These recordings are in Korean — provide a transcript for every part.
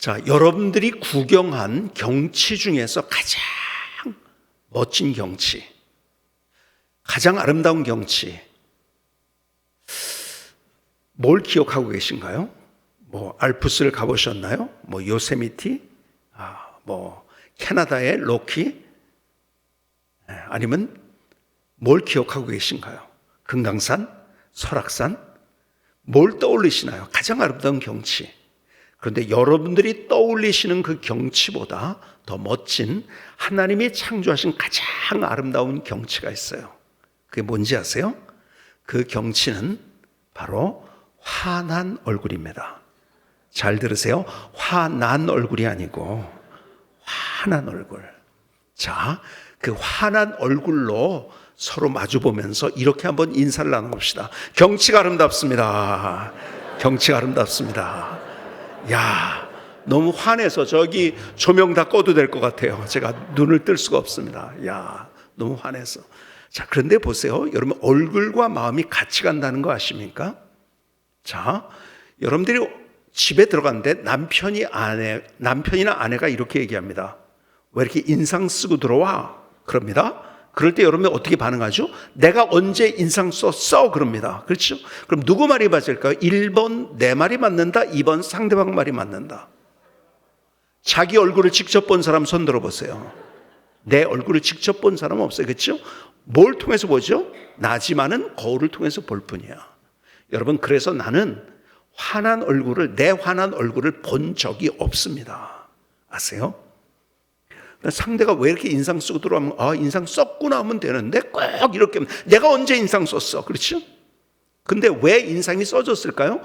자, 여러분들이 구경한 경치 중에서 가장 멋진 경치, 가장 아름다운 경치, 뭘 기억하고 계신가요? 뭐 알프스를 가보셨나요? 뭐 요세미티, 뭐 캐나다의 로키, 아니면 뭘 기억하고 계신가요? 금강산, 설악산, 뭘 떠올리시나요? 가장 아름다운 경치. 그런데 여러분들이 떠올리시는 그 경치보다 더 멋진 하나님이 창조하신 가장 아름다운 경치가 있어요. 그게 뭔지 아세요? 그 경치는 바로 환한 얼굴입니다. 잘 들으세요. 화난 얼굴이 아니고 환한 얼굴. 자, 그 환한 얼굴로 서로 마주보면서 이렇게 한번 인사를 나눠봅시다. 경치가 아름답습니다. 경치가 아름답습니다. 야, 너무 환해서 저기 조명 다 꺼도 될 것 같아요. 제가 눈을 뜰 수가 없습니다. 야, 너무 환해서. 자, 그런데 보세요. 여러분, 얼굴과 마음이 같이 간다는 거 아십니까? 자, 여러분들이 집에 들어갔는데 남편이나 아내가 이렇게 얘기합니다. 왜 이렇게 인상 쓰고 들어와? 그럽니다. 그럴 때 여러분이 어떻게 반응하죠? 내가 언제 인상 썼어? 그럽니다. 그렇죠? 그럼 누구 말이 맞을까요? 1번 내 말이 맞는다, 2번 상대방 말이 맞는다. 자기 얼굴을 직접 본 사람 손 들어보세요. 내 얼굴을 직접 본 사람은 없어요. 그렇죠? 뭘 통해서 보죠? 나지만은 거울을 통해서 볼 뿐이야. 여러분, 그래서 나는 내 환한 얼굴을 본 적이 없습니다. 아세요? 상대가 왜 이렇게 인상 쓰고 들어오면 인상 썼구나 하면 되는데 꼭 이렇게 내가 언제 인상 썼어? 그렇죠? 근데 왜 인상이 써졌을까요?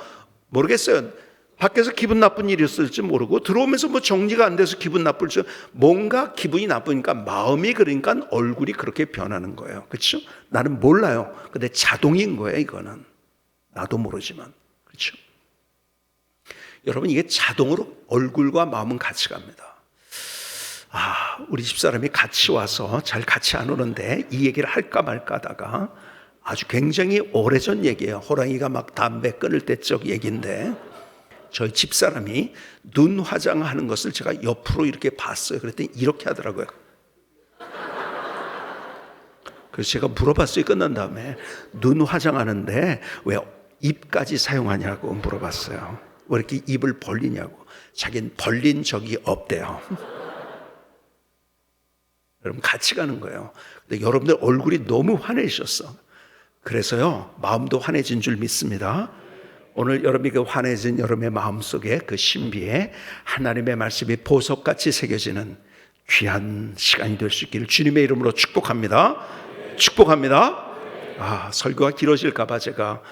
모르겠어요. 밖에서 기분 나쁜 일이 있을지 모르고 들어오면서 뭐 정리가 안 돼서 기분 나쁠지, 뭔가 기분이 나쁘니까 마음이, 그러니까 얼굴이 그렇게 변하는 거예요. 그렇죠? 나는 몰라요. 근데 자동인 거예요. 이거는 나도 모르지만. 그렇죠? 여러분, 이게 자동으로 얼굴과 마음은 같이 갑니다. 우리 집사람이 같이 와서 잘 같이 안 오는데 이 얘기를 할까 말까 하다가, 아주 굉장히 오래전 얘기예요. 호랑이가 막 담배 끊을 때적 얘기인데, 저희 집사람이 눈 화장하는 것을 제가 옆으로 이렇게 봤어요. 그랬더니 이렇게 하더라고요. 그래서 제가 물어봤어요. 끝난 다음에 눈 화장하는데 왜 입까지 사용하냐고 물어봤어요. 왜 이렇게 입을 벌리냐고. 자기는 벌린 적이 없대요. 여러분, 같이 가는 거예요. 근데 여러분들 얼굴이 너무 환해지셨어. 그래서요, 마음도 환해진 줄 믿습니다. 오늘 여러분이 그 환해진 여러분의 마음속에 그 신비에 하나님의 말씀이 보석같이 새겨지는 귀한 시간이 될 수 있기를 주님의 이름으로 축복합니다. 축복합니다. 설교가 길어질까 봐 제가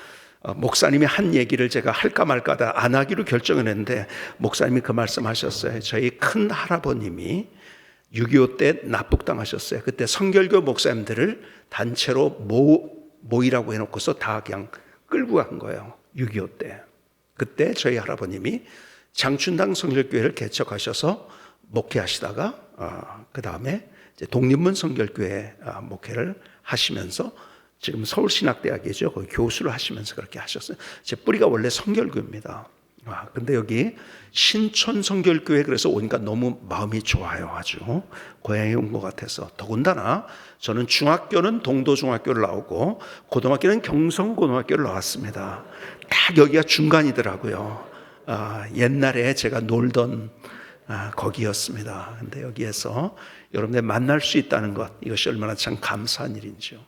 목사님이 한 얘기를 제가 할까 말까 하다 안 하기로 결정을 했는데, 목사님이 그 말씀 하셨어요. 저희 큰 할아버님이 6.25 때 납북당하셨어요. 그때 성결교 목사님들을 단체로 모이라고 해놓고서 다 그냥 끌고 간 거예요. 6.25 때. 그때 저희 할아버님이 장춘당 성결교회를 개척하셔서 목회하시다가 그 다음에 독립문 성결교회 목회를 하시면서 지금 서울신학대학이죠. 거기 교수를 하시면서 그렇게 하셨어요. 제 뿌리가 원래 성결교입니다. 근데 여기 신촌 성결교회 그래서 오니까 너무 마음이 좋아요. 아주 고향에 온 것 같아서. 더군다나 저는 중학교는 동도중학교를 나오고 고등학교는 경성고등학교를 나왔습니다. 딱 여기가 중간이더라고요. 옛날에 제가 놀던 거기였습니다. 근데 여기에서 여러분들 만날 수 있다는 것, 이것이 얼마나 참 감사한 일인지요.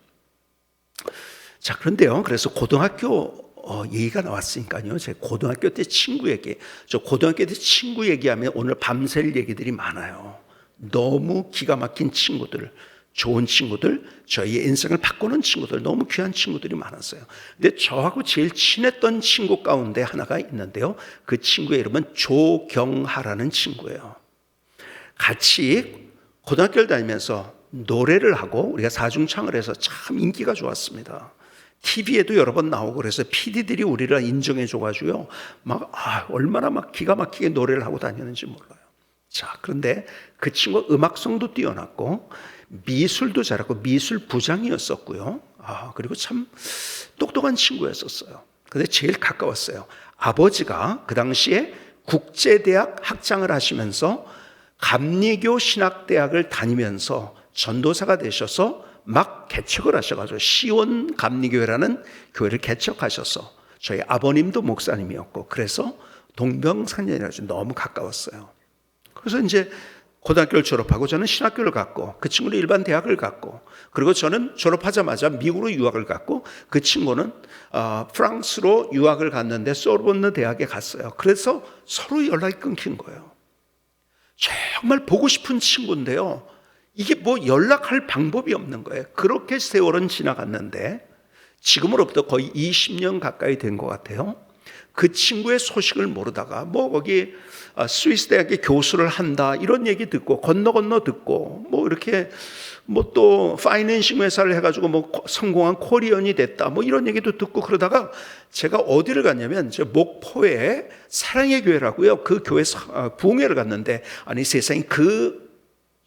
자, 그런데요, 그래서 고등학교 얘기가 나왔으니까요, 제 고등학교 때 친구 얘기, 저 고등학교 때 친구 얘기하면 오늘 밤샐 얘기들이 많아요. 너무 기가 막힌 친구들, 좋은 친구들, 저희의 인생을 바꾸는 친구들, 너무 귀한 친구들이 많았어요. 근데 저하고 제일 친했던 친구 가운데 하나가 있는데요, 그 친구의 이름은 조경하라는 친구예요. 같이 고등학교를 다니면서 노래를 하고 우리가 사중창을 해서 참 인기가 좋았습니다. TV에도 여러 번 나오고 그래서 PD들이 우리를 인정해 줘가지고요, 얼마나 막 기가 막히게 노래를 하고 다니는지 몰라요. 자, 그런데 그 친구가 음악성도 뛰어났고 미술도 잘하고 미술 부장이었었고요. 그리고 참 똑똑한 친구였었어요. 근데 제일 가까웠어요. 아버지가 그 당시에 국제대학 학장을 하시면서 감리교 신학대학을 다니면서 전도사가 되셔서 막 개척을 하셔가지고 시온 감리교회라는 교회를 개척하셔서 저희 아버님도 목사님이었고 그래서 동병상련이라서 너무 가까웠어요. 그래서 이제 고등학교를 졸업하고 저는 신학교를 갔고 그 친구는 일반 대학을 갔고 그리고 저는 졸업하자마자 미국으로 유학을 갔고 그 친구는 프랑스로 유학을 갔는데 소르본느 대학에 갔어요. 그래서 서로 연락이 끊긴 거예요. 정말 보고 싶은 친구인데요. 이게 뭐 연락할 방법이 없는 거예요. 그렇게 세월은 지나갔는데 지금으로부터 거의 20년 가까이 된 것 같아요. 그 친구의 소식을 모르다가 뭐 거기 스위스 대학의 교수를 한다 이런 얘기 듣고 건너 듣고 뭐 이렇게 뭐 또 파이낸싱 회사를 해가지고 뭐 성공한 코리언이 됐다 뭐 이런 얘기도 듣고 그러다가 제가 어디를 갔냐면 저 목포에 사랑의 교회라고요. 그 교회 부흥회를 갔는데 아니 세상에 그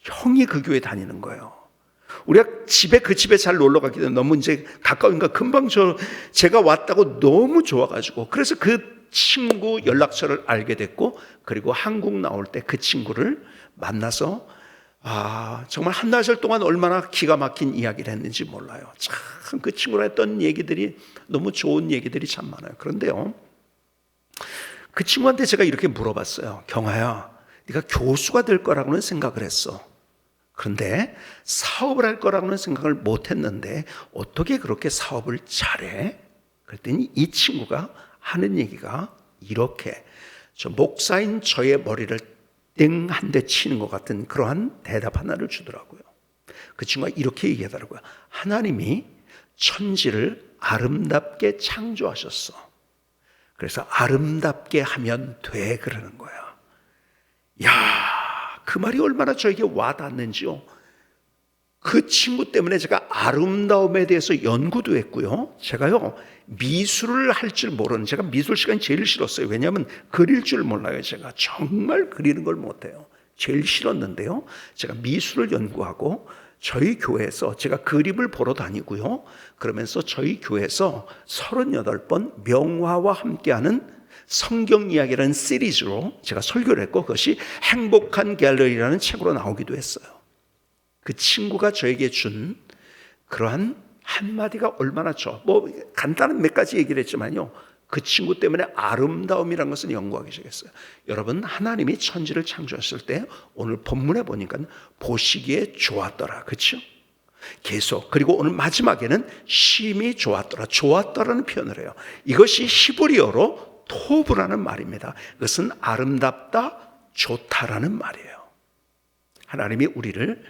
형이 그 교회 다니는 거예요. 우리가 그 집에 잘 놀러 가기도 너무 이제 가까우니까 금방 제가 왔다고 너무 좋아가지고 그래서 그 친구 연락처를 알게 됐고 그리고 한국 나올 때 그 친구를 만나서 정말 한나절 동안 얼마나 기가 막힌 이야기를 했는지 몰라요. 참 그 친구랑 했던 얘기들이 너무 좋은 얘기들이 참 많아요. 그런데요, 그 친구한테 제가 이렇게 물어봤어요. 경아야, 네가 교수가 될 거라고는 생각을 했어. 그런데 사업을 할 거라고는 생각을 못 했는데 어떻게 그렇게 사업을 잘해? 그랬더니 이 친구가 하는 얘기가 이렇게 저 목사인 저의 머리를 땡 한 대 치는 것 같은 그러한 대답 하나를 주더라고요. 그 친구가 이렇게 얘기하더라고요. 하나님이 천지를 아름답게 창조하셨어. 그래서 아름답게 하면 돼 그러는 거야. 야, 그 말이 얼마나 저에게 와닿는지요. 그 친구 때문에 제가 아름다움에 대해서 연구도 했고요. 제가요 미술을 할 줄 모르는, 제가 미술 시간이 제일 싫었어요. 왜냐하면 그릴 줄 몰라요. 제가 정말 그리는 걸 못해요. 제일 싫었는데요, 제가 미술을 연구하고 저희 교회에서 제가 그림을 보러 다니고요, 그러면서 저희 교회에서 38번 명화와 함께하는 성경 이야기라는 시리즈로 제가 설교를 했고 그것이 행복한 갤러리라는 책으로 나오기도 했어요. 그 친구가 저에게 준 그러한 한마디가 얼마나 뭐 간단한 몇 가지 얘기를 했지만요, 그 친구 때문에 아름다움이라는 것을 연구하기 시작했어요. 여러분, 하나님이 천지를 창조했을 때 오늘 본문에 보니까 보시기에 좋았더라, 그렇죠? 계속, 그리고 오늘 마지막에는 심히 좋았더라, 좋았더라는 표현을 해요. 이것이 히브리어로 토브라는 말입니다. 그것은 아름답다, 좋다라는 말이에요. 하나님이 우리를,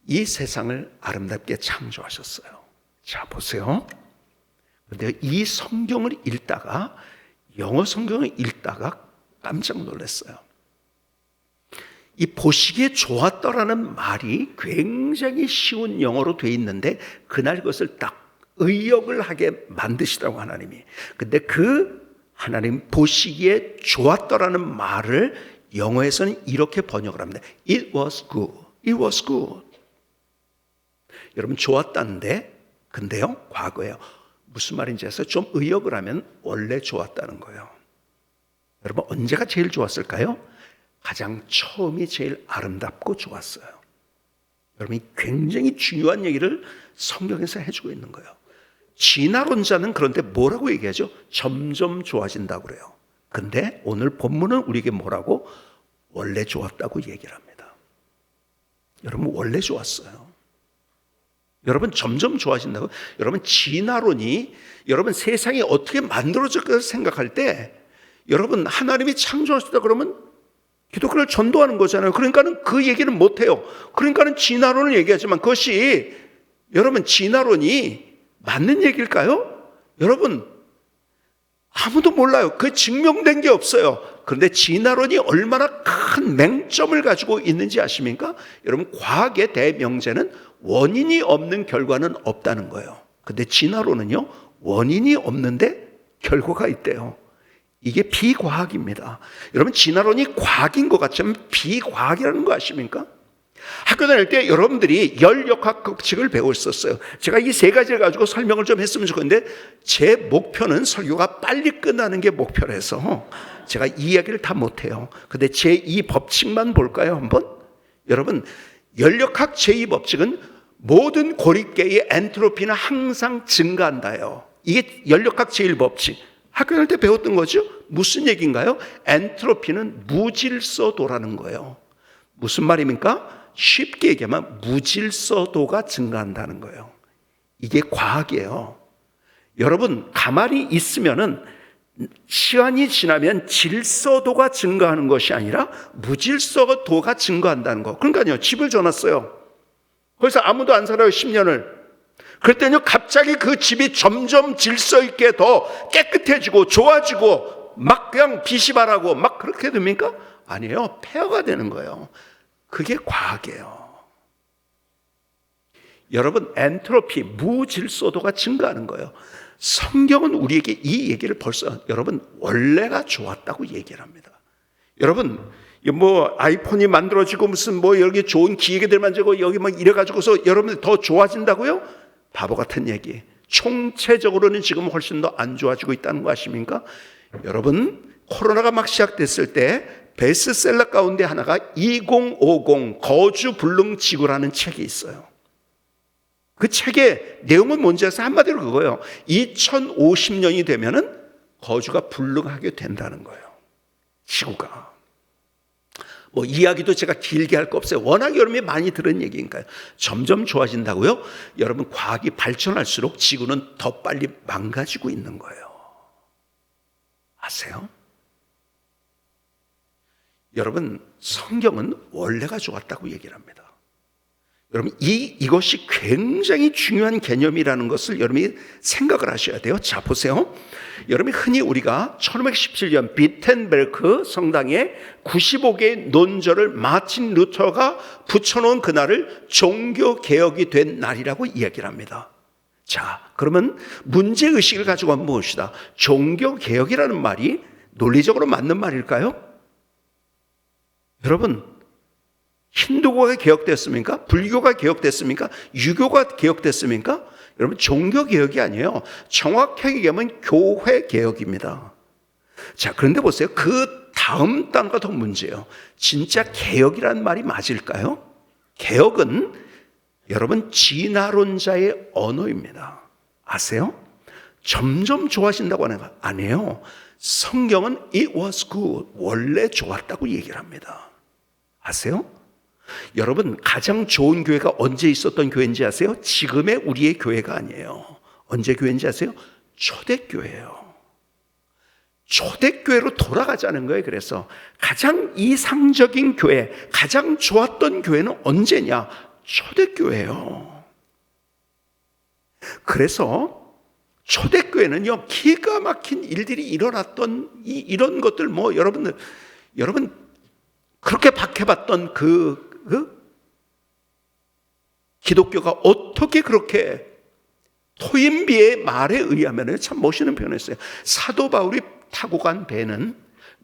이 세상을 아름답게 창조하셨어요. 자, 보세요. 그런데 이 성경을 읽다가, 영어 성경을 읽다가 깜짝 놀랐어요. 이 보시기에 좋았더라는 말이 굉장히 쉬운 영어로 돼 있는데 그날 그것을 딱 의역을 하게 만드시더라고, 하나님이. 근데 그 하나님 보시기에 좋았더라는 말을 영어에서는 이렇게 번역을 합니다. It was good. It was good. 여러분, 좋았다는데, 근데요, 과거예요. 무슨 말인지 해서 좀 의역을 하면 원래 좋았다는 거예요. 여러분, 언제가 제일 좋았을까요? 가장 처음이 제일 아름답고 좋았어요. 여러분, 굉장히 중요한 얘기를 성경에서 해주고 있는 거예요. 진화론자는 그런데 뭐라고 얘기하죠? 점점 좋아진다고 그래요. 근데 오늘 본문은 우리에게 뭐라고? 원래 좋았다고 얘기를 합니다. 여러분, 원래 좋았어요. 여러분, 점점 좋아진다고. 여러분, 진화론이 여러분 세상이 어떻게 만들어질까 생각할 때 여러분 하나님이 창조하셨다 그러면 기독교를 전도하는 거잖아요. 그러니까는 그 얘기는 못해요. 그러니까는 진화론을 얘기하지만 그것이 여러분 진화론이 맞는 얘기일까요? 여러분, 아무도 몰라요. 그 증명된 게 없어요. 그런데 진화론이 얼마나 큰 맹점을 가지고 있는지 아십니까? 여러분, 과학의 대명제는 원인이 없는 결과는 없다는 거예요. 근데 진화론은요, 원인이 없는데 결과가 있대요. 이게 비과학입니다. 여러분, 진화론이 과학인 것 같지만 비과학이라는 거 아십니까? 학교 다닐 때 여러분들이 열역학 법칙을 배웠었어요. 제가 이 세 가지를 가지고 설명을 좀 했으면 좋겠는데 제 목표는 설교가 빨리 끝나는 게 목표라서 제가 이 이야기를 다 못해요. 근데 제2 법칙만 볼까요 한번? 여러분, 열역학 제2 법칙은 모든 고립계의 엔트로피는 항상 증가한다요. 이게 열역학 제1 법칙. 학교 다닐 때 배웠던 거죠. 무슨 얘기인가요? 엔트로피는 무질서도라는 거예요. 무슨 말입니까? 쉽게 얘기하면 무질서도가 증가한다는 거예요. 이게 과학이에요. 여러분, 가만히 있으면은 시간이 지나면 질서도가 증가하는 것이 아니라 무질서도가 증가한다는 거. 그러니까요, 집을 줘놨어요. 거기서 아무도 안 살아요, 10년을. 그랬더니 갑자기 그 집이 점점 질서 있게 더 깨끗해지고 좋아지고 막 그냥 빛이 바라고 막 그렇게 됩니까? 아니에요. 폐허가 되는 거예요. 그게 과학이에요. 여러분, 엔트로피, 무질서도가 증가하는 거예요. 성경은 우리에게 이 얘기를 벌써 여러분 원래가 좋았다고 얘기를 합니다. 여러분, 뭐 아이폰이 만들어지고 무슨 뭐 여기 좋은 기계들 만들고 여기 막 이래가지고서 여러분들 더 좋아진다고요? 바보 같은 얘기. 총체적으로는 지금 훨씬 더 안 좋아지고 있다는 거 아십니까? 여러분, 코로나가 막 시작됐을 때 베스트셀러 가운데 하나가 2050 거주불능지구라는 책이 있어요. 그 책의 내용은 뭔지 아세요? 한마디로 그거예요. 2050년이 되면은 거주가 불능하게 된다는 거예요. 지구가. 뭐 이야기도 제가 길게 할 거 없어요. 워낙 여러분이 많이 들은 얘기니까요. 점점 좋아진다고요? 여러분, 과학이 발전할수록 지구는 더 빨리 망가지고 있는 거예요. 아세요? 여러분, 성경은 원래가 좋았다고 얘기를 합니다. 여러분, 이것이 굉장히 중요한 개념이라는 것을 여러분이 생각을 하셔야 돼요. 자, 보세요. 여러분이 흔히 우리가 1517년 비텐베르크 성당에 95개의 논절을 마틴 루터가 붙여놓은 그날을 종교개혁이 된 날이라고 이야기를 합니다. 자, 그러면 문제의식을 가지고 한번 봅시다. 종교개혁이라는 말이 논리적으로 맞는 말일까요? 여러분, 힌두교가 개혁됐습니까? 불교가 개혁됐습니까? 유교가 개혁됐습니까? 여러분, 종교개혁이 아니에요. 정확하게 얘기하면 교회개혁입니다. 자, 그런데 보세요. 그 다음 단어가 더 문제예요. 진짜 개혁이라는 말이 맞을까요? 개혁은 여러분 진화론자의 언어입니다. 아세요? 점점 좋아진다고 하는 거 아니에요. 성경은 it was good, 원래 좋았다고 얘기를 합니다. 아세요? 여러분, 가장 좋은 교회가 언제 있었던 교회인지 아세요? 지금의 우리의 교회가 아니에요. 언제 교회인지 아세요? 초대교회예요. 초대교회로 돌아가자는 거예요. 그래서 가장 이상적인 교회, 가장 좋았던 교회는 언제냐? 초대교회예요. 그래서 초대교회는요, 기가 막힌 일들이 일어났던 이런 것들, 뭐 여러분 그렇게 박해봤던 그 기독교가 어떻게 그렇게 토인비의 말에 의하면 참 멋있는 표현이었어요. 사도 바울이 타고 간 배는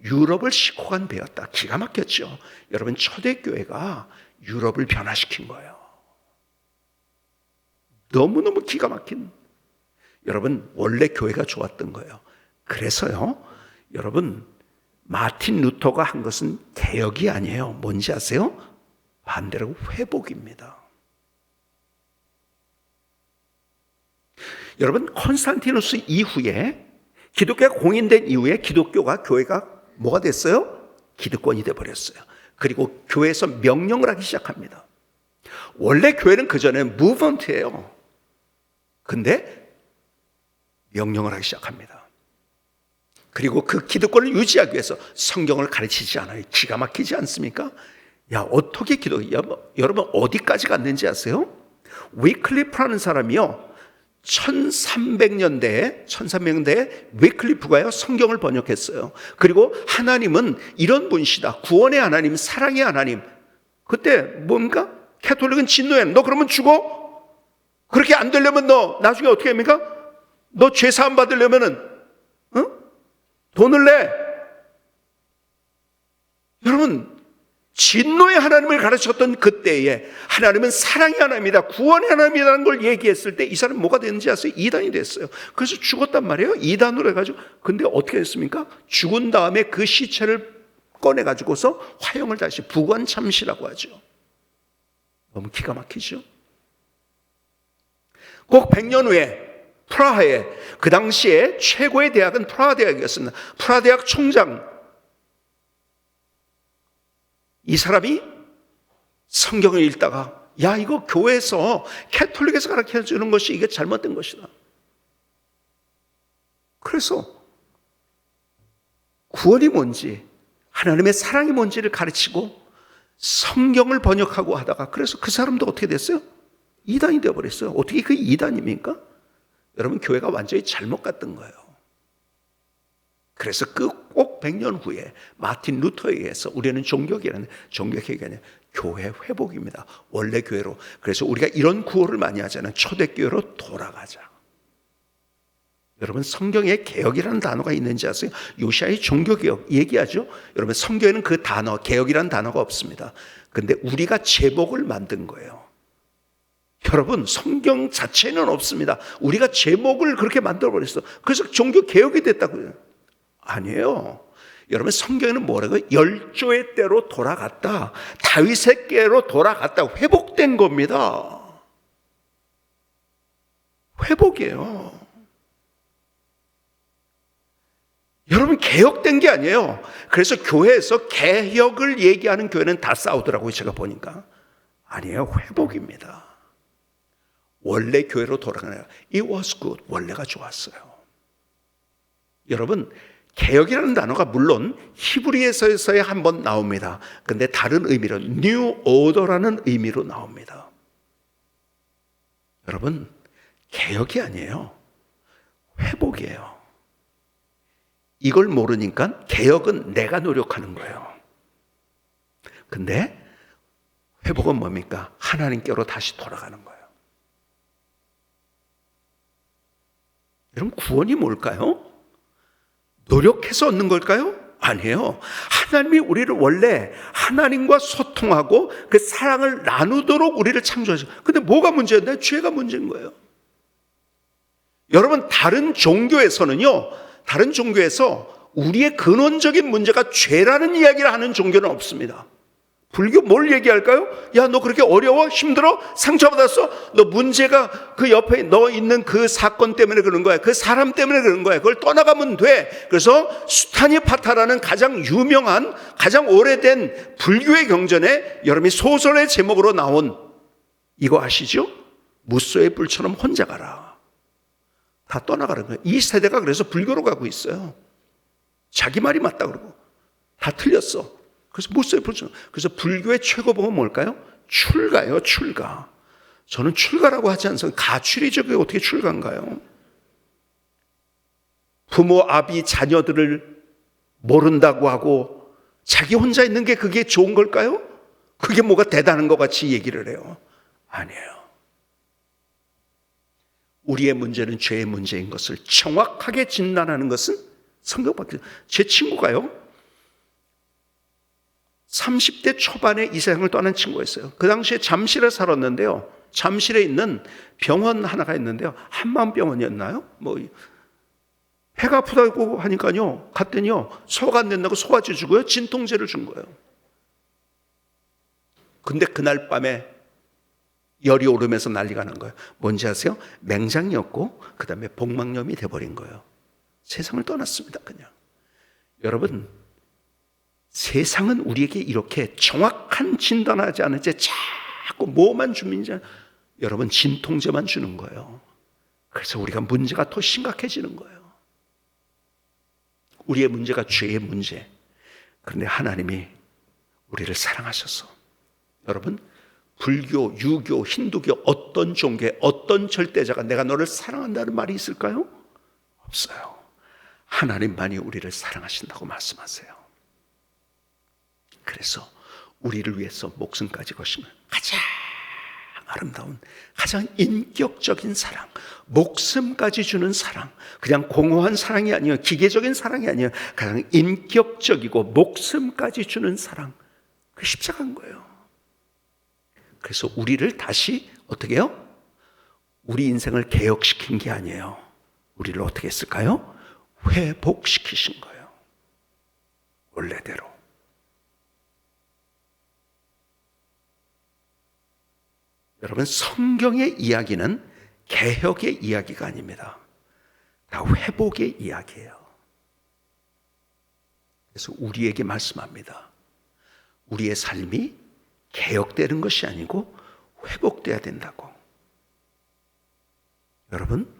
유럽을 싣고 간 배였다. 기가 막혔죠. 여러분, 초대교회가 유럽을 변화시킨 거예요. 너무너무 기가 막힌. 여러분, 원래 교회가 좋았던 거예요. 그래서요, 여러분, 마틴 루터가 한 것은 개혁이 아니에요. 뭔지 아세요? 반대로 회복입니다. 여러분, 콘스탄티누스 이후에, 기독교가 공인된 이후에 기독교가, 교회가 뭐가 됐어요? 기득권이 되어버렸어요. 그리고 교회에서 명령을 하기 시작합니다. 원래 교회는 그전에는 무브먼트예요. 근데 명령을 하기 시작합니다. 그리고 그 기득권을 유지하기 위해서 성경을 가르치지 않아요. 기가 막히지 않습니까? 야, 어떻게 여러분 어디까지 갔는지 아세요? 위클리프라는 사람이요, 1300년대에 위클리프가요, 성경을 번역했어요. 그리고 하나님은 이런 분이시다. 구원의 하나님, 사랑의 하나님. 그때 뭔가 캐톨릭은 진노해. 너 그러면 죽어? 그렇게 안 되려면 너 나중에 어떻게 합니까? 너 죄 사함 받으려면은 돈을 내. 여러분, 진노의 하나님을 가르쳤던 그때에 하나님은 사랑의 하나님이다, 구원의 하나님이라는 걸 얘기했을 때 이 사람이 뭐가 됐는지 아세요? 이단이 됐어요. 그래서 죽었단 말이에요. 이단으로 해가지고. 근데 어떻게 됐습니까? 죽은 다음에 그 시체를 꺼내가지고서 화형을 다시 부관참시라고 하죠. 너무 기가 막히죠. 꼭 100년 후에 프라하에, 그 당시에 최고의 대학은 프라하 대학이었습니다. 프라하 대학 총장, 이 사람이 성경을 읽다가 야, 이거 교회에서 캐톨릭에서 가르쳐주는 것이 이게 잘못된 것이다. 그래서 구원이 뭔지, 하나님의 사랑이 뭔지를 가르치고 성경을 번역하고 하다가, 그래서 그 사람도 어떻게 됐어요? 이단이 되어버렸어요. 어떻게 그 이단입니까? 여러분, 교회가 완전히 잘못 갔던 거예요. 그래서 그 꼭 100년 후에 마틴 루터에 의해서 우리는 종교개혁이 아니라 교회 회복입니다. 원래 교회로. 그래서 우리가 이런 구호를 많이 하잖아요. 초대교회로 돌아가자. 여러분, 성경에 개혁이라는 단어가 있는지 아세요? 요시아의 종교개혁 얘기하죠. 여러분, 성경에는 그 단어, 개혁이라는 단어가 없습니다. 근데 우리가 제목을 만든 거예요. 여러분, 성경 자체는 없습니다. 우리가 제목을 그렇게 만들어버렸어. 그래서 종교개혁이 됐다고요. 아니에요. 여러분, 성경에는 뭐라고요? 열조의 때로 돌아갔다, 다윗의 때로 돌아갔다, 회복된 겁니다. 회복이에요. 여러분, 개혁된 게 아니에요. 그래서 교회에서 개혁을 얘기하는 교회는 다 싸우더라고요. 제가 보니까. 아니에요. 회복입니다. 원래 교회로 돌아가네요. It was good. 원래가 좋았어요. 여러분, 개혁이라는 단어가 물론 히브리에서야 한번 나옵니다. 근데 다른 의미로 New Order라는 의미로 나옵니다. 여러분, 개혁이 아니에요. 회복이에요. 이걸 모르니까 개혁은 내가 노력하는 거예요. 근데 회복은 뭡니까? 하나님께로 다시 돌아가는 거예요. 여러분, 구원이 뭘까요? 노력해서 얻는 걸까요? 아니에요. 하나님이 우리를 원래 하나님과 소통하고 그 사랑을 나누도록 우리를 창조하셨어요. 근데 뭐가 문제였나요? 죄가 문제인 거예요. 여러분, 다른 종교에서는요, 다른 종교에서 우리의 근원적인 문제가 죄라는 이야기를 하는 종교는 없습니다. 불교 뭘 얘기할까요? 야, 너 그렇게 어려워? 힘들어? 상처받았어? 너 문제가 그 옆에 너 있는 그 사건 때문에 그런 거야. 그 사람 때문에 그런 거야. 그걸 떠나가면 돼. 그래서 수타니파타라는 가장 유명한, 가장 오래된 불교의 경전에 여러분이 소설의 제목으로 나온 이거 아시죠? 무소의 뿔처럼 혼자 가라. 다 떠나가는 거예요. 이 세대가 그래서 불교로 가고 있어요. 자기 말이 맞다 그러고 다 틀렸어. 그래서 무소의 뿔처럼. 그래서 불교의 최고봉은 뭘까요? 출가예요. 출가. 저는 출가라고 하지 않습니다. 가출이죠. 그게 어떻게 출가인가요? 부모, 아비, 자녀들을 모른다고 하고 자기 혼자 있는 게 그게 좋은 걸까요? 그게 뭐가 대단한 것 같이 얘기를 해요. 아니에요. 우리의 문제는 죄의 문제인 것을 정확하게 진단하는 것은 성경밖에. 제 친구가요, 30대 초반에 이 세상을 떠난 친구였어요. 그 당시에 잠실에 살았는데요, 잠실에 있는 병원 하나가 있는데요, 한마음병원이었나요? 배가 아프다고 하니까요, 갔더니요, 소화가 안 된다고 소화제 주고요, 진통제를 준 거예요. 근데 그날 밤에 열이 오르면서 난리가 난 거예요. 뭔지 아세요? 맹장이었고 그 다음에 복막염이 돼버린 거예요. 세상을 떠났습니다. 그냥. 여러분, 세상은 우리에게 이렇게 정확한 진단하지 않은 채 자꾸 뭐만 주민지, 여러분, 진통제만 주는 거예요. 그래서 우리가 문제가 더 심각해지는 거예요. 우리의 문제가 죄의 문제. 그런데 하나님이 우리를 사랑하셔서, 여러분, 불교, 유교, 힌두교 어떤 종교에 어떤 절대자가 내가 너를 사랑한다는 말이 있을까요? 없어요. 하나님만이 우리를 사랑하신다고 말씀하세요. 그래서 우리를 위해서 목숨까지 거신 가장 아름다운, 가장 인격적인 사랑, 목숨까지 주는 사랑, 그냥 공허한 사랑이 아니에요. 기계적인 사랑이 아니에요. 가장 인격적이고 목숨까지 주는 사랑, 그 십자가인 거예요. 그래서 우리를 다시 어떻게 해요? 우리 인생을 개혁시킨 게 아니에요. 우리를 어떻게 했을까요? 회복시키신 거예요. 원래대로. 여러분, 성경의 이야기는 개혁의 이야기가 아닙니다. 다 회복의 이야기예요. 그래서 우리에게 말씀합니다. 우리의 삶이 개혁되는 것이 아니고 회복돼야 된다고. 여러분,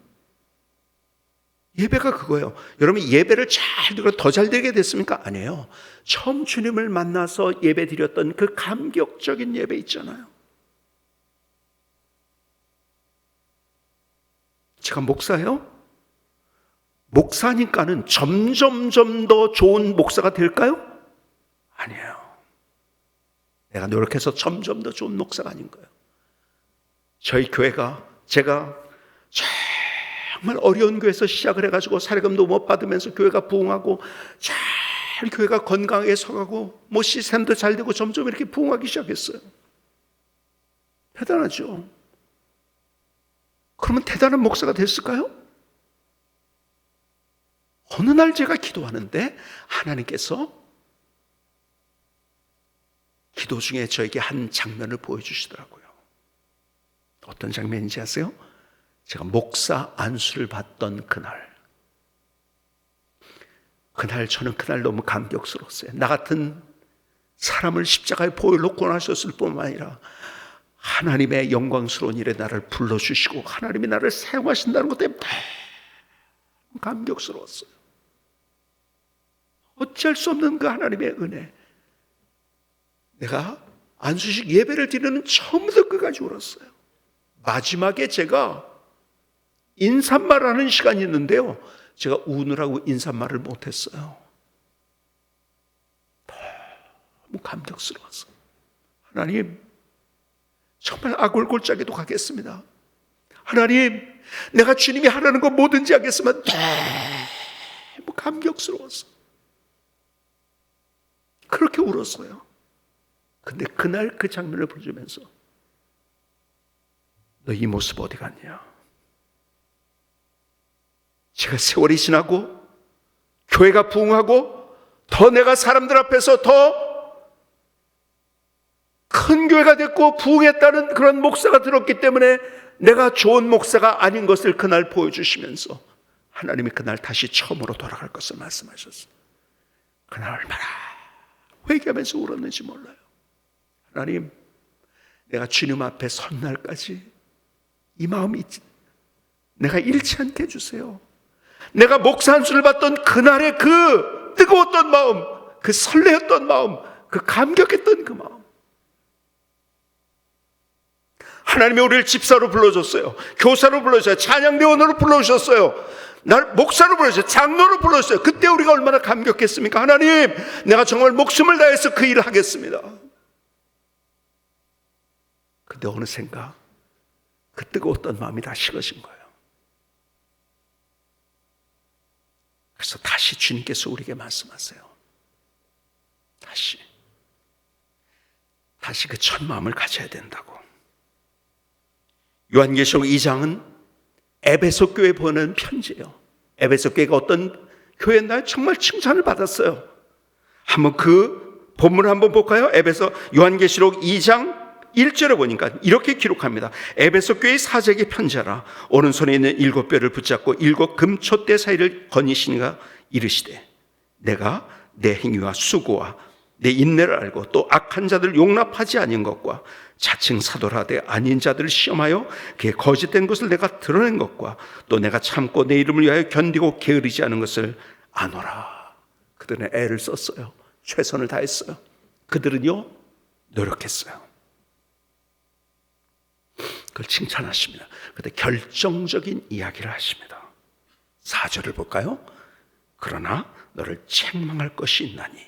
예배가 그거예요. 여러분, 예배를 잘 드리고 더 잘 드리게 됐습니까? 아니에요. 처음 주님을 만나서 예배 드렸던 그 감격적인 예배 있잖아요. 제가 목사예요? 목사니까는 점점점 더 좋은 목사가 될까요? 아니에요. 내가 노력해서 점점 더 좋은 목사가 아닌 거예요. 저희 교회가, 제가 정말 어려운 교회에서 시작을 해가지고 사례금도 못 받으면서 교회가 부흥하고 잘 교회가 건강하게 서가고 뭐 시스템도 잘 되고 점점 이렇게 부흥하기 시작했어요. 대단하죠. 그러면 대단한 목사가 됐을까요? 어느 날 제가 기도하는데 하나님께서 기도 중에 저에게 한 장면을 보여주시더라고요. 어떤 장면인지 아세요? 제가 목사 안수를 받던 그날 저는 그날 너무 감격스러웠어요. 나 같은 사람을 십자가에 보혈로 권하셨을 뿐만 아니라 하나님의 영광스러운 일에 나를 불러주시고 하나님이 나를 사용하신다는 것 때문에 감격스러웠어요. 어쩔 수 없는 그 하나님의 은혜. 내가 안수식 예배를 드리는 처음부터 끝까지 울었어요. 마지막에 제가 인사말을 하는 시간이 있는데요, 제가 우느라고 인사말을 못했어요. 너무 감격스러웠어요. 하나님, 정말 아골골짜기도 가겠습니다. 하나님, 내가 주님이 하라는 거 뭐든지 하겠으면 너무 감격스러웠어요. 그렇게 울었어요. 근데 그날 그 장면을 보여주면서 너 이 모습 어디 갔냐? 제가 세월이 지나고 교회가 부흥하고 더 내가 사람들 앞에서 더 큰 교회가 됐고 부흥했다는 그런 목사가 들었기 때문에 내가 좋은 목사가 아닌 것을 그날 보여주시면서 하나님이 그날 다시 처음으로 돌아갈 것을 말씀하셨어요. 그날 얼마나 회개하면서 울었는지 몰라요. 하나님, 내가 주님 앞에 선 날까지 이 마음이 내가 잃지 않게 해주세요. 내가 목사 안수를 받던 그날의 그 뜨거웠던 마음, 그 설레었던 마음, 그 감격했던 그 마음. 하나님이 우리를 집사로 불러줬어요. 교사로 불러주셨어요. 찬양대원으로 불러주셨어요. 날 목사로 불러주셨어요. 장로로 불러주셨어요. 그때 우리가 얼마나 감격했습니까? 하나님, 내가 정말 목숨을 다해서 그 일을 하겠습니다. 근데 어느샌가 그 뜨거웠던 마음이 다 식어진 거예요. 그래서 다시 주님께서 우리에게 말씀하세요. 다시 그 첫 마음을 가져야 된다고. 요한계시록 2장은 에베소 교회에 보내는 편지예요. 에베소 교회가 어떤 교회였나요? 정말 칭찬을 받았어요. 한번 그 본문을 한번 볼까요? 요한계시록 2장 1절에 보니까 이렇게 기록합니다. 에베소 교회의 사제에게 편지하라. 오른손에 있는 7뼈를 붙잡고 7 금촛대 사이를 거니시니가 이르시되 내가 내 행위와 수고와 내 인내를 알고 또 악한 자들을 용납하지 아닌 것과 자칭 사도라되 아닌 자들을 시험하여 그의 거짓된 것을 내가 드러낸 것과 또 내가 참고 내 이름을 위하여 견디고 게으르지 않은 것을 아노라. 그들은 애를 썼어요. 최선을 다했어요. 그들은요 노력했어요. 그걸 칭찬하십니다. 그런데 결정적인 이야기를 하십니다. 4절을 볼까요? 그러나 너를 책망할 것이 있나니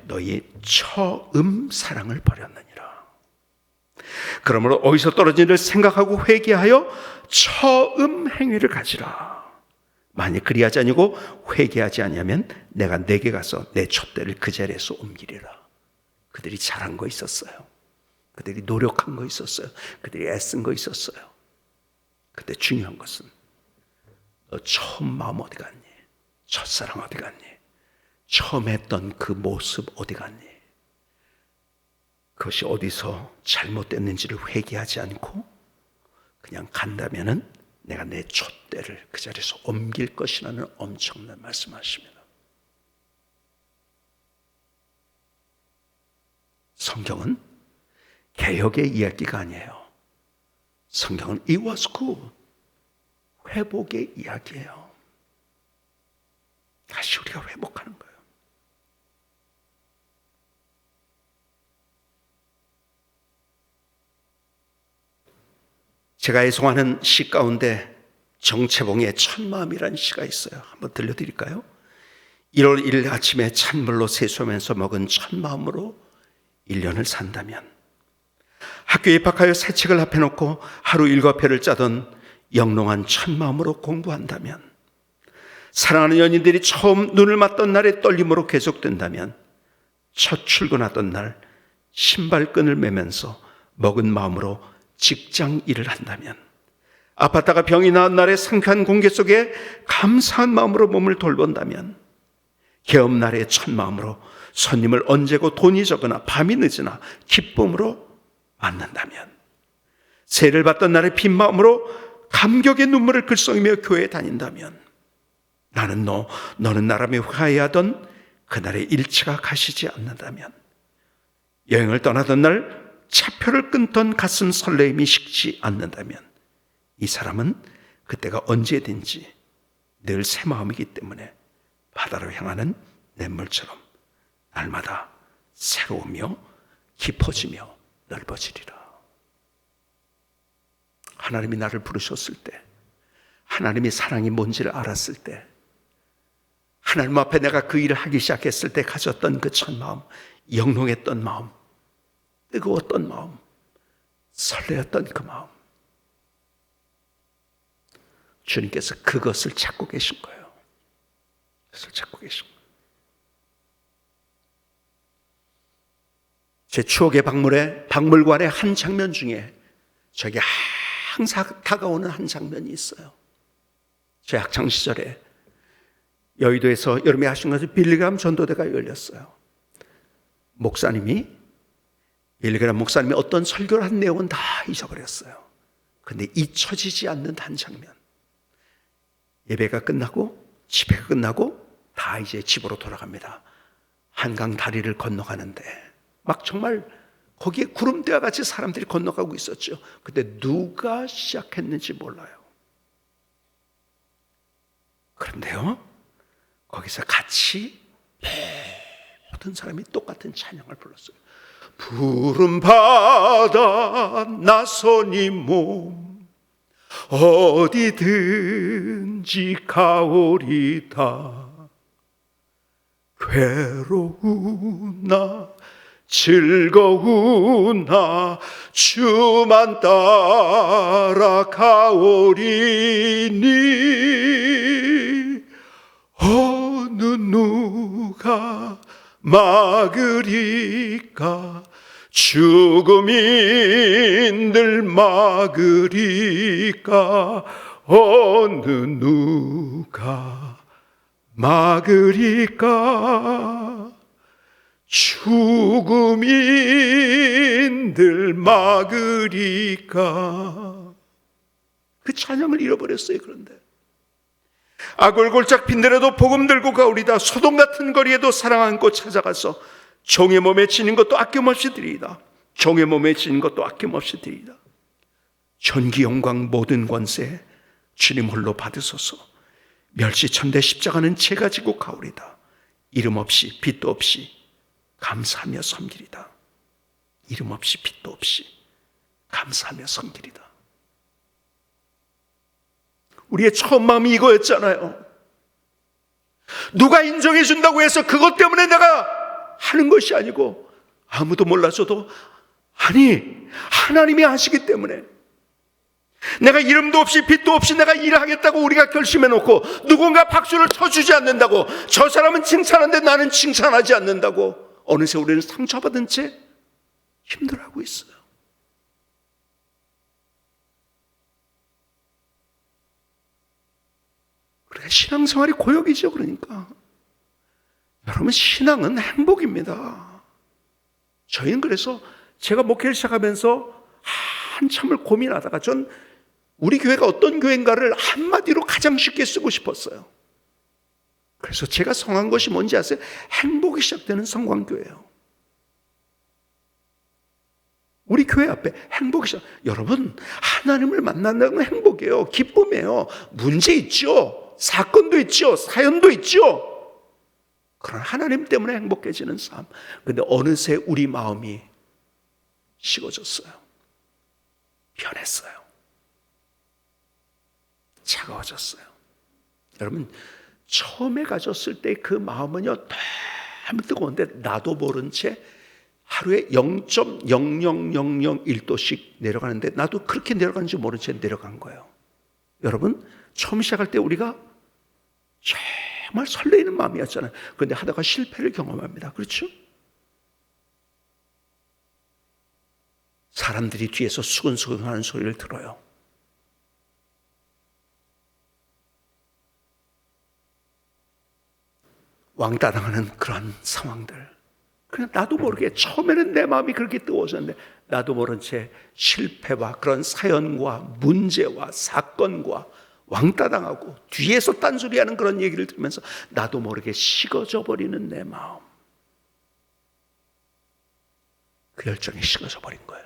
너희의 처음 사랑을 버렸느니라. 그러므로 어디서 떨어진 일을 생각하고 회개하여 처음 행위를 가지라. 만약 그리하지 아니고 회개하지 아니하면 내가 내게 가서 내 촛대를 그 자리에서 옮기리라. 그들이 잘한 거 있었어요. 그들이 노력한 거 있었어요. 그들이 애쓴 거 있었어요. 근데 중요한 것은 너 처음 마음 어디 갔니? 첫사랑 어디 갔니? 처음 했던 그 모습 어디 갔니? 그것이 어디서 잘못됐는지를 회개하지 않고 그냥 간다면은 내가 내 촛대를 그 자리에서 옮길 것이라는 엄청난 말씀하십니다. 성경은 개혁의 이야기가 아니에요. 성경은 it was good, 회복의 이야기예요. 다시 우리가 회복하는 거예요. 제가 애송하는 시 가운데 정채봉의 첫마음이라는 시가 있어요. 한번 들려드릴까요? 1월 1일 아침에 찬물로 세수하면서 먹은 첫마음으로 1년을 산다면, 학교에 입학하여 새 책을 앞에 놓고 하루 일과표를 짜던 영롱한 첫마음으로 공부한다면, 사랑하는 연인들이 처음 눈을 맞던 날의 떨림으로 계속된다면, 첫 출근하던 날 신발끈을 매면서 먹은 마음으로 직장 일을 한다면, 아팠다가 병이 나은 날의 상쾌한 공기 속에 감사한 마음으로 몸을 돌본다면, 개업날의 첫 마음으로 손님을 언제고 돈이 적으나 밤이 늦으나 기쁨으로 만난다면, 세를 받던 날의 빈 마음으로 감격의 눈물을 글썽이며 교회에 다닌다면, 나는 너는 나라며 화해하던 그날의 일치가 가시지 않는다면, 여행을 떠나던 날 차표를 끊던 가슴 설레임이 식지 않는다면, 이 사람은 그때가 언제든지 늘 새 마음이기 때문에 바다로 향하는 냇물처럼 날마다 새로우며 깊어지며 넓어지리라. 하나님이 나를 부르셨을 때, 하나님이 사랑이 뭔지를 알았을 때, 하나님 앞에 내가 그 일을 하기 시작했을 때 가졌던 그 첫 마음, 영롱했던 마음, 뜨거웠던 마음, 설레었던 그 마음, 주님께서 그것을 찾고 계신 거예요. 그것을 찾고 계신 거예요. 제 추억의 박물관의 한 장면 중에 저에게 항상 다가오는 한 장면이 있어요. 제 학창시절에 여의도에서 여름에 하신 것은 빌리그람 전도대가 열렸어요. 빌리그람 목사님이 어떤 설교를 한 내용은 다 잊어버렸어요. 그런데 잊혀지지 않는 한 장면. 예배가 끝나고 집회가 끝나고 다 이제 집으로 돌아갑니다. 한강 다리를 건너가는데 막 정말 거기에 구름대와 같이 사람들이 건너가고 있었죠. 근데 누가 시작했는지 몰라요. 그런데요, 거기서 같이 모든 사람이 똑같은 찬양을 불렀어요. 푸른 바다 나선이 몸 어디든지 가오리다. 괴로우나 즐거우나 주만 따라가오리니 어느 누가 막으리까. 죽음이 늘 막으리까. 어느 누가 막으리까. 죽음이 늘 막으리까. 그 찬양을 잃어버렸어요. 그런데 아골골짝 빈들에도 복음 들고 가오리다. 소돔 같은 거리에도 사랑 안고 찾아가서 종의 몸에 지닌 것도 아낌없이 드리이다. 종의 몸에 지닌 것도 아낌없이 드리이다. 전기 영광 모든 권세 주님 홀로 받으소서. 멸시천대 십자가는 제가 지고 가오리다. 이름 없이 빛도 없이 감사하며 섬기리다. 이름 없이 빛도 없이 감사하며 섬기리다. 우리의 처음 마음이 이거였잖아요. 누가 인정해 준다고 해서 그것 때문에 내가 하는 것이 아니고, 아무도 몰라줘도 아니 하나님이 하시기 때문에, 내가 이름도 없이 빛도 없이 내가 일하겠다고 우리가 결심해 놓고 누군가 박수를 쳐주지 않는다고, 저 사람은 칭찬하는데 나는 칭찬하지 않는다고 어느새 우리는 상처받은 채 힘들어하고 있어요. 그래, 신앙생활이 고역이죠. 그러니까 여러분, 신앙은 행복입니다. 저희는 그래서 제가 목회를 시작하면서 한참을 고민하다가 전 우리 교회가 어떤 교회인가를 한마디로 가장 쉽게 쓰고 싶었어요. 그래서 제가 성한 것이 뭔지 아세요? 행복이 시작되는 성광교회예요. 우리 교회 앞에 행복이 시작. 여러분, 하나님을 만난다는 건 행복이에요. 기쁨이에요. 문제 있죠. 사건도 있죠. 사연도 있죠. 그러나 하나님 때문에 행복해지는 삶. 근데 어느새 우리 마음이 식어졌어요. 변했어요. 차가워졌어요. 여러분, 처음에 가졌을 때 그 마음은요, 너무 뜨거운데 나도 모른 채 하루에 0.00001도씩 내려가는데 나도 그렇게 내려가는지 모른 채 내려간 거예요. 여러분, 처음 시작할 때 우리가 정말 설레이는 마음이었잖아요. 그런데 하다가 실패를 경험합니다. 그렇죠? 사람들이 뒤에서 수근수근 하는 소리를 들어요. 왕따당하는 그런 상황들. 그냥 나도 모르게 처음에는 내 마음이 그렇게 뜨거워졌는데 나도 모른 채 실패와 그런 사연과 문제와 사건과 왕따당하고 뒤에서 딴소리하는 그런 얘기를 들으면서 나도 모르게 식어져 버리는 내 마음. 그 열정이 식어져 버린 거예요.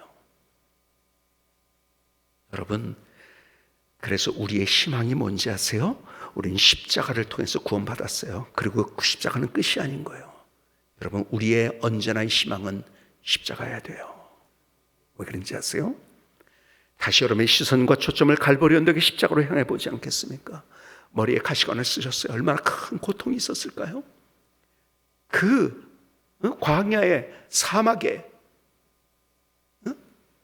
여러분, 그래서 우리의 희망이 뭔지 아세요? 우리는 십자가를 통해서 구원받았어요. 그리고 그 십자가는 끝이 아닌 거예요. 여러분, 우리의 언제나의 희망은 십자가여야 돼요. 왜 그런지 아세요? 다시 여러분의 시선과 초점을 갈보리 언덕의 십자가로 향해 보지 않겠습니까? 머리에 가시관을 쓰셨어요. 얼마나 큰 고통이 있었을까요? 그 광야의 사막에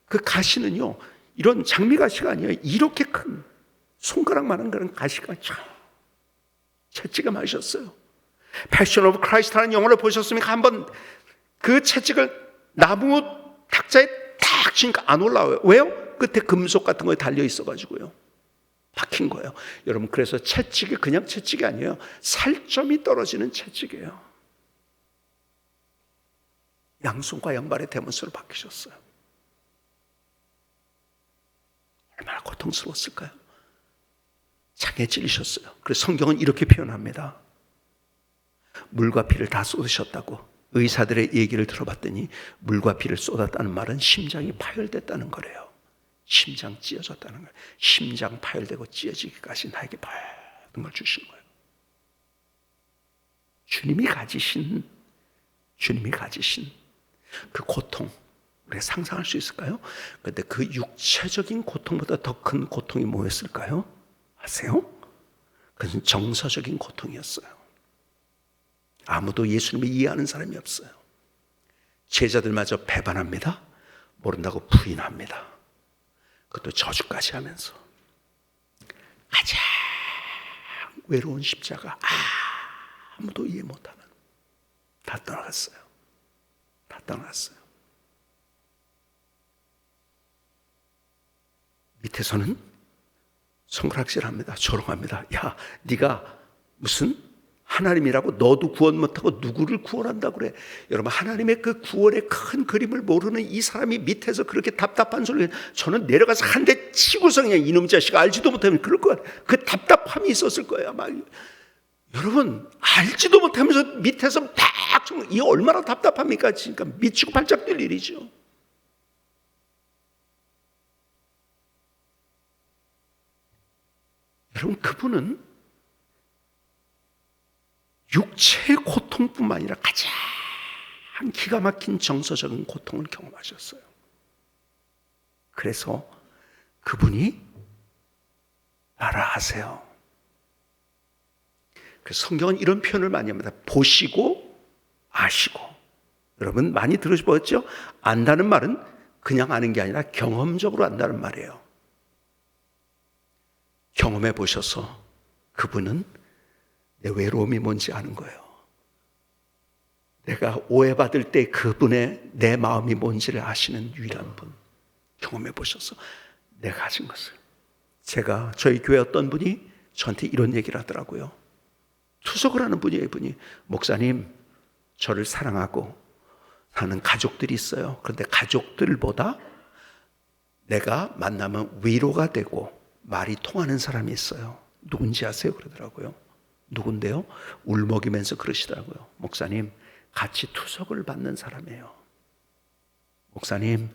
그 가시는요, 이런 장미가시가 아니에요. 이렇게 큰 손가락만한 그런 가시가 참 채찍음하셨어요. 패션 오브 크라이스트라는 영화를 보셨습니까? 한번 그 채찍을 나무 탁자에 탁 치니까 안 올라와요. 왜요? 끝에 금속 같은 거에 달려 있어가지고요. 박힌 거예요. 여러분, 그래서 채찍이 그냥 채찍이 아니에요. 살점이 떨어지는 채찍이에요. 양손과 양발의 대문수를 박히셨어요. 얼마나 고통스러웠을까요? 창에 찔리셨어요. 그래서 성경은 이렇게 표현합니다. 물과 피를 다 쏟으셨다고. 의사들의 얘기를 들어봤더니 물과 피를 쏟았다는 말은 심장이 파열됐다는 거래요. 심장 찢어졌다는 거예요. 심장 파열되고 찢어지기까지 나에게 모든 걸 주신 거예요. 주님이 가지신 그 고통, 우리가 상상할 수 있을까요? 그런데 그 육체적인 고통보다 더 큰 고통이 뭐였을까요? 아세요? 그것은 정서적인 고통이었어요. 아무도 예수님을 이해하는 사람이 없어요. 제자들마저 배반합니다. 모른다고 부인합니다. 그것도 저주까지 하면서 가장 외로운 십자가, 아무도 이해 못하는, 다 떠나갔어요. 다 떠나갔어요. 밑에서는 손가락질합니다. 조롱합니다. 야, 네가 무슨 하나님이라고 너도 구원 못하고 누구를 구원한다고 그래. 여러분, 하나님의 그 구원의 큰 그림을 모르는 이 사람이 밑에서 그렇게 답답한 소리를, 저는 내려가서 한 대 치고서 그냥 이놈 자식아, 알지도 못하면 그럴 것 같아요. 그 답답함이 있었을 거예요. 막. 여러분, 알지도 못하면서 밑에서 딱, 이 얼마나 답답합니까? 그러니까 미치고 발작 뛸 일이죠. 여러분, 그분은 육체의 고통뿐만 아니라 가장 기가 막힌 정서적인 고통을 경험하셨어요. 그래서 그분이 알아하세요. 그래서 성경은 이런 표현을 많이 합니다. 보시고 아시고. 여러분, 많이 들으셔보셨죠? 안다는 말은 그냥 아는 게 아니라 경험적으로 안다는 말이에요. 경험해 보셔서 그분은 내 외로움이 뭔지 아는 거예요. 내가 오해받을 때 그분의 내 마음이 뭔지를 아시는 유일한 분. 경험해 보셔서 내가 가진 것을. 제가 저희 교회 어떤 분이 저한테 이런 얘기를 하더라고요. 투석을 하는 분이에요. 이분이 목사님, 저를 사랑하고 사는 가족들이 있어요. 그런데 가족들보다 내가 만나면 위로가 되고 말이 통하는 사람이 있어요. 누군지 아세요? 그러더라고요. 누군데요? 울먹이면서 그러시더라고요. 목사님, 같이 투석을 받는 사람이에요. 목사님,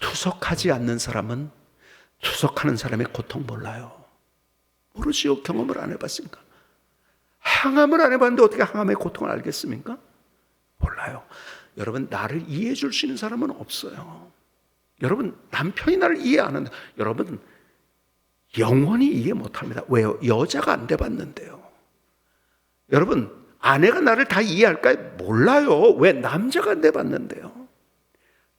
투석하지 않는 사람은 투석하는 사람의 고통 몰라요. 모르지요. 경험을 안 해봤으니까. 항암을 안 해봤는데 어떻게 항암의 고통을 알겠습니까? 몰라요. 여러분, 나를 이해해 줄 수 있는 사람은 없어요. 여러분, 남편이 나를 이해 안 한다. 여러분, 영원히 이해 못합니다. 왜요? 여자가 안 돼봤는데요. 여러분, 아내가 나를 다 이해할까요? 몰라요. 왜? 남자가 안 돼봤는데요.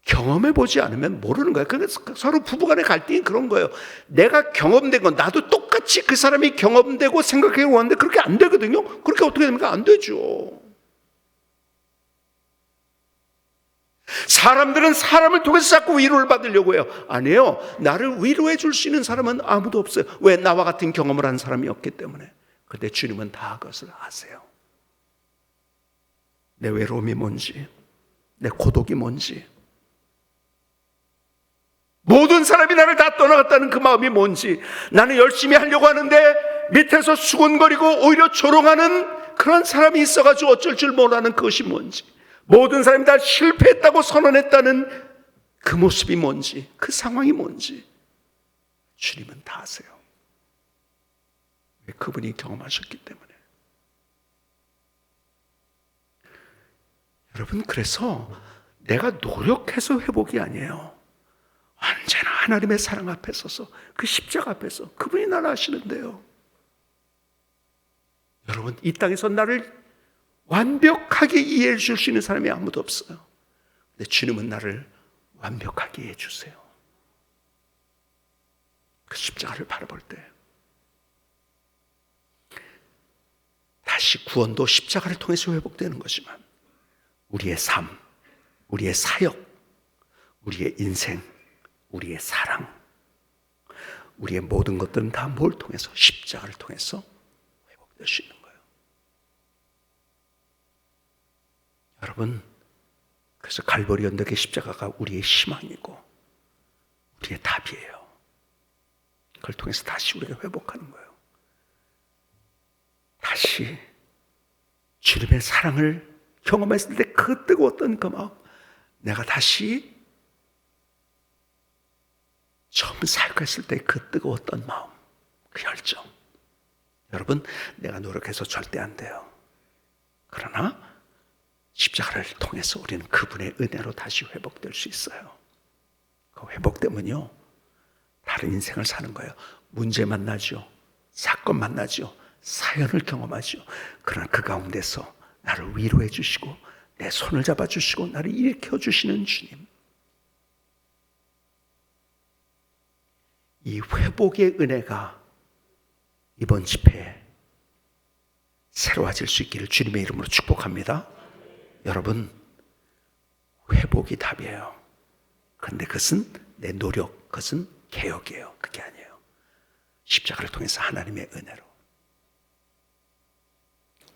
경험해보지 않으면 모르는 거예요. 그러니까 서로 부부간의 갈등이 그런 거예요. 내가 경험된 건 나도 똑같이 그 사람이 경험되고 생각해 왔는데 그렇게 안 되거든요. 그렇게 어떻게 됩니까? 안 되죠. 사람들은 사람을 통해서 자꾸 위로를 받으려고 해요. 아니에요. 나를 위로해 줄 수 있는 사람은 아무도 없어요. 왜? 나와 같은 경험을 한 사람이 없기 때문에. 그런데 주님은 다 그것을 아세요. 내 외로움이 뭔지, 내 고독이 뭔지, 모든 사람이 나를 다 떠나갔다는 그 마음이 뭔지, 나는 열심히 하려고 하는데 밑에서 수군거리고 오히려 조롱하는 그런 사람이 있어가지고 어쩔 줄 모르는 그것이 뭔지, 모든 사람이 다 실패했다고 선언했다는 그 모습이 뭔지, 그 상황이 뭔지 주님은 다 아세요. 왜? 그분이 경험하셨기 때문에. 여러분, 그래서 내가 노력해서 회복이 아니에요. 언제나 하나님의 사랑 앞에 서서, 그 십자가 앞에서 그분이 나를 아시는데요. 여러분, 이 땅에서 나를 완벽하게 이해해 줄 수 있는 사람이 아무도 없어요. 근데 주님은 나를 완벽하게 이해해 주세요. 그 십자가를 바라볼 때 다시 구원도 십자가를 통해서 회복되는 거지만 우리의 삶, 우리의 사역, 우리의 인생, 우리의 사랑, 우리의 모든 것들은 다 뭘 통해서? 십자가를 통해서 회복될 수 있는 거예요. 여러분, 그래서 갈보리 언덕의 십자가가 우리의 희망이고 우리의 답이에요. 그걸 통해서 다시 우리가 회복하는 거예요. 다시 주님의 사랑을 경험했을 때 그 뜨거웠던 그 마음, 내가 다시 처음 사역했을 때 그 뜨거웠던 마음, 그 열정. 여러분, 내가 노력해서 절대 안 돼요. 그러나 십자가를 통해서 우리는 그분의 은혜로 다시 회복될 수 있어요. 그 회복되면요, 다른 인생을 사는 거예요. 문제 만나죠. 사건 만나죠. 사연을 경험하죠. 그러나 그 가운데서 나를 위로해 주시고 내 손을 잡아 주시고 나를 일으켜 주시는 주님. 이 회복의 은혜가 이번 집회에 새로워질 수 있기를 주님의 이름으로 축복합니다. 여러분, 회복이 답이에요. 그런데 그것은 내 노력, 그것은 개혁이에요. 그게 아니에요. 십자가를 통해서 하나님의 은혜로.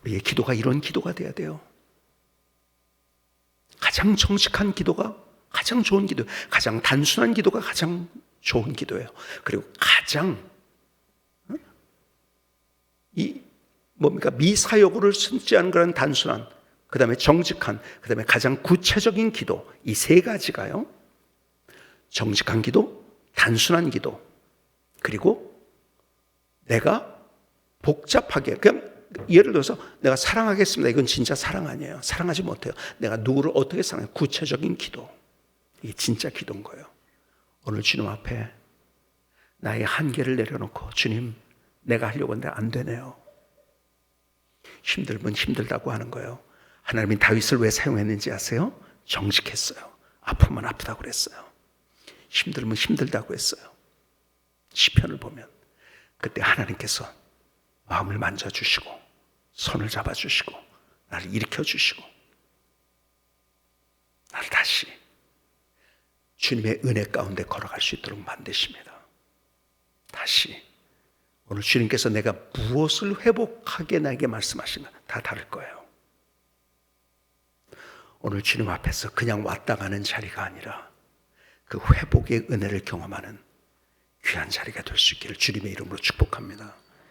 우리의 기도가 이런 기도가 돼야 돼요. 가장 정직한 기도가 가장 좋은 기도, 가장 단순한 기도가 가장 좋은 기도예요. 그리고 가장 미사역으로를 쓰지 않은 그런 단순한, 그 다음에 정직한, 그 다음에 가장 구체적인 기도, 이 세 가지가요, 정직한 기도, 단순한 기도, 그리고 내가 복잡하게, 그냥 예를 들어서 내가 사랑하겠습니다. 이건 진짜 사랑 아니에요. 사랑하지 못해요. 내가 누구를 어떻게 사랑해요? 구체적인 기도. 이게 진짜 기도인 거예요. 오늘 주님 앞에 나의 한계를 내려놓고, 주님, 내가 하려고 하는데 안 되네요. 힘들면 힘들다고 하는 거예요. 하나님이 다윗을 왜 사용했는지 아세요? 정직했어요. 아프면 아프다고 그랬어요. 힘들면 힘들다고 했어요. 시편을 보면. 그때 하나님께서 마음을 만져주시고 손을 잡아주시고 나를 일으켜주시고 나를 다시 주님의 은혜 가운데 걸어갈 수 있도록 만드십니다. 다시 오늘 주님께서 내가 무엇을 회복하게 나에게 말씀하시나 다 다를 거예요. 오늘 주님 앞에서 그냥 왔다 가는 자리가 아니라 그 회복의 은혜를 경험하는 귀한 자리가 될 수 있기를 주님의 이름으로 축복합니다.